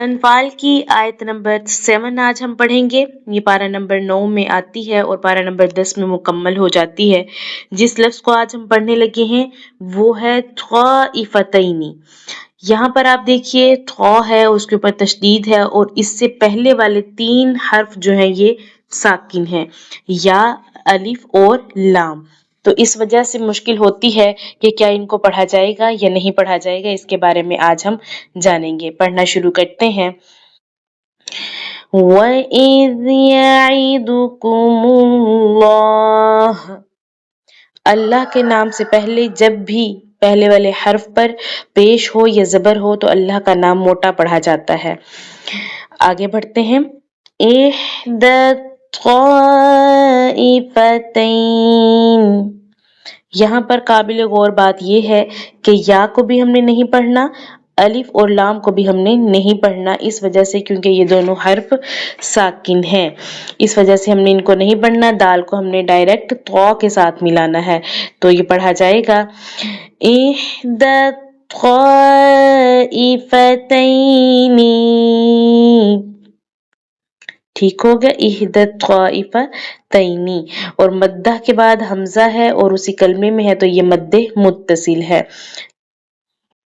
انفال کی آیت نمبر 7 آج ہم پڑھیں گے۔ یہ پارہ نمبر 9 میں آتی ہے اور پارہ نمبر 10 میں مکمل ہو جاتی ہے۔ جس لفظ کو آج ہم پڑھنے لگے ہیں وہ ہے طائفتین۔ یہاں پر آپ دیکھیے طا ہے، اس کے اوپر تشدید ہے اور اس سے پہلے والے 3 حرف جو ہیں یہ ساکن ہیں، یا، الف اور لام۔ تو اس وجہ سے مشکل ہوتی ہے کہ کیا ان کو پڑھا جائے گا یا نہیں پڑھا جائے گا، اس کے بارے میں آج ہم جانیں گے۔ پڑھنا شروع کرتے ہیں۔ وَإِذْ يَعِدُكُمُ اللَّهُ، اللہ کے نام سے پہلے جب بھی پہلے والے حرف پر پیش ہو یا زبر ہو تو اللہ کا نام موٹا پڑھا جاتا ہے۔ آگے بڑھتے ہیں۔ احدی الطائفتین، یہاں پر قابل غور بات یہ ہے کہ یا کو بھی ہم نے نہیں پڑھنا، الف اور لام کو بھی ہم نے نہیں پڑھنا، اس وجہ سے کیونکہ یہ دونوں حرف ساکن ہیں، اس وجہ سے ہم نے ان کو نہیں پڑھنا۔ دال کو ہم نے ڈائریکٹ طا کے ساتھ ملانا ہے، تو یہ پڑھا جائے گا احدی الطائفتین۔ ٹھیک ہو گیا، احدی الطائفتین، اور مدہ کے بعد حمزہ ہے اور اسی کلمے میں ہے تو یہ مد متصل ہے۔